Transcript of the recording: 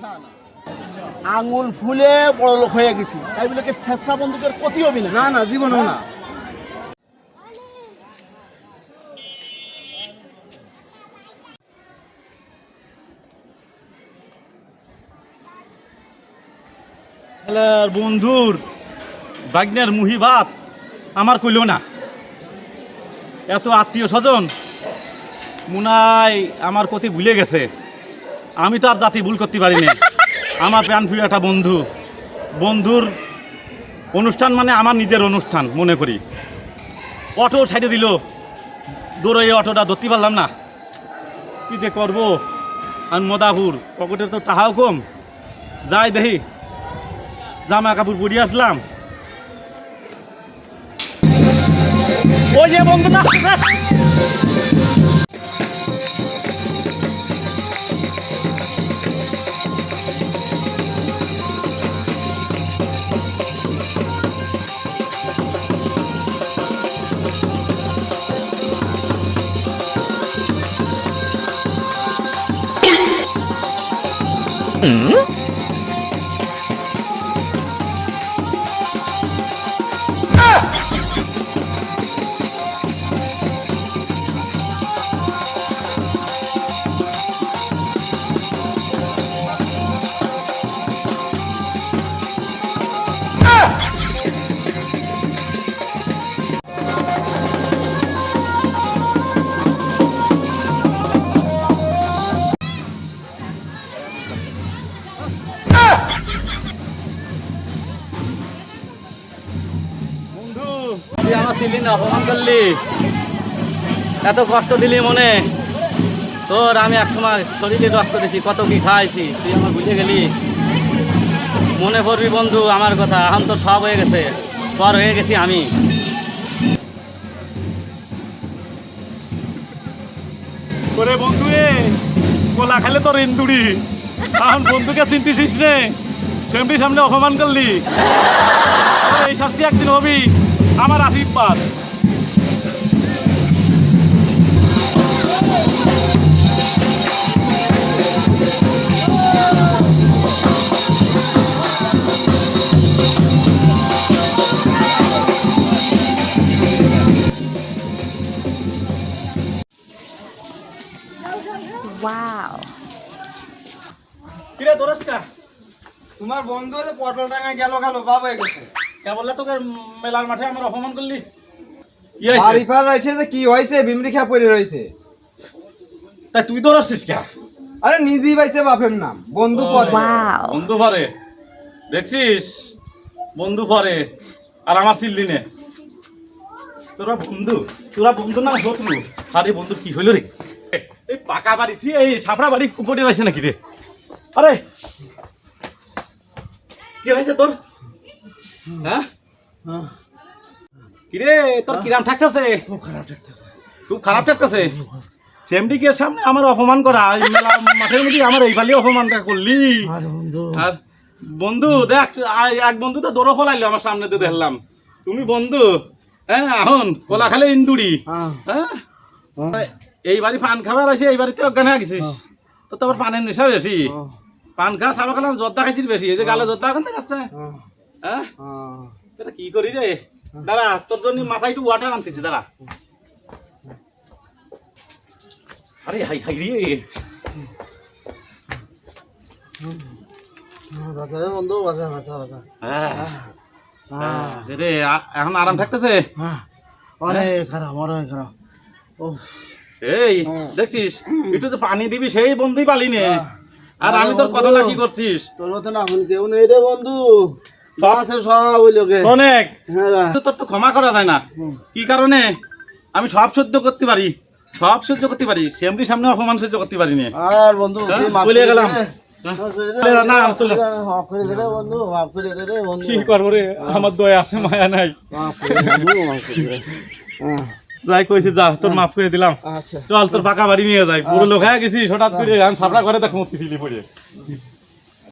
না না, আঙুল ফুলে বড় লোক হয়ে গেছি, তাই বলে কি শেষরা বন্দুকের ক্ষতি হবে না? না না, জীবনেও না। বন্ধুর বাগনের মুহিবাত আমার কইল না, এত আত্মীয় স্বজন মুনাই আমার কতি ভুলে গেছে। আমি তো আর জাতি ভুল করতে পারি না। আমার প্রাণ প্রিয় একটা বন্ধু, বন্ধুর অনুষ্ঠান মানে আমার নিজের অনুষ্ঠান মনে করি। অটো সাইডে দিল, দৌড়ে এই অটোটা ধরতে পারলাম না, কী যে করবো। আর মদাপুর পকেটের তো টাকাও কম, যাই দেখি জামা কাপড় পরিয়ে আসলাম। ওই যে বন্ধু না, তুই আমার দিলি না, অপমান করলি, এত কষ্ট দিলি মনে তোর। আমি একসময় শরীরে রক্ত দিয়েছি, কত কি খাইছি, তুই আমার বুঝে গেলি। মনে করবি বন্ধু আমার কথা, এখন তো সব হয়ে গেছে, পর হয়ে গেছি আমি। ওরে বন্ধু এ কোলা খেলে তোর ইন্দুরি, এখন বন্ধুকে চিনতেছিস রে, সেমটির সামনে অপমান করলি। এই শাস্তি একদিন হবি আমার আশীর্বাদ। Wow. কিরে দরস্কা, তোমার বন্ধু হচ্ছে পটল ডাঙায় গেল বাপ হয়ে গেছে। কে বললে তোকে মেলার মাঠে আমার অপমান করলি? আরিফার রয়েছে যে কি হয়েছে, বিমরি খা পড়ে রয়েছে। তাই তুই দৌড়াচ্ছিস কে? আরে নিজেই পাইছে বাপের নাম, বন্ধু পরে। Wow. বন্ধু পরে দেখছিস, বন্ধু পরে আর আমার চিল্লি নে। তোরা বন্ধু না শত্রু? আরে বন্ধু কি হইল রে? এই পাকা বাড়ি তুই এই ছাপড়া বাড়ি উপরে রয়েছে নাকি রে? আরে কি হয়েছে তোর? হ্যাঁ কিরে তোর কিরাম ঠাকতেছে? খুব খারাপ ঠাকতেছে। সেমডিকের সামনে আমার অপমান করা, মেলা মাঠের মধ্যে আমার এইভাবে অপমানটা করলি। আর বন্ধু দেখ, এক বন্ধু তো দৌড়ো ফলাইলো আমার সামনে দিয়ে দেখলাম। তুমি বন্ধু? হ্যাঁ, এখন কলা খালে ইন্দুরি। হ্যাঁ, এই বাড়ি পান খাবার আছে, এই বাড়িতে অজ্ঞান হয়ে গেছিস। তো তোমার পানের নেশা বেশি, পান খা সারা খালাম জর্দা খাইছিস বেশি, এই যে গালে জর্দা এখন দেখাচ্ছে। হ্যাঁ, এটা কি করি রে? দাঁড়া, তোর জন্য মাথায় একটু ওয়াটার আনতেছি, দাঁড়া। আরে হাই হাই রে, বন্ধু রে এখন আরাম থাকতেছে? অনেক খারাপ, অনেক খারাপ। এই দেখছিস, একটু তো পানি দিবি, সেই বন্ধুই পালি নে। আর আমি তোর কথাটা কি করছিস? তোর মতন এখন কেউ নেই রে বন্ধু, আছে সব ওই লোকে অনেক। তোর তো ক্ষমা করা যায় না, কি কারণে? আমি সব সহ্য করতে পারি, সব সহ্য করতে পারি, সেমটির সামনে অপমান সহ্য করতে পারি না। আর বন্ধু বলে গেলাম না, চলে কি করবো রে, আমার দয়া আছে, মায়া নাই। যাই কইছি, যা তোর মাফ করে দিলাম। চল তোর পাকা বাড়ি নিয়ে যাই, পুরো লোক হয়ে গেছিস হঠাৎ করে, আমি সাপড়া করে দেখ মরতেছিলি পড়ে।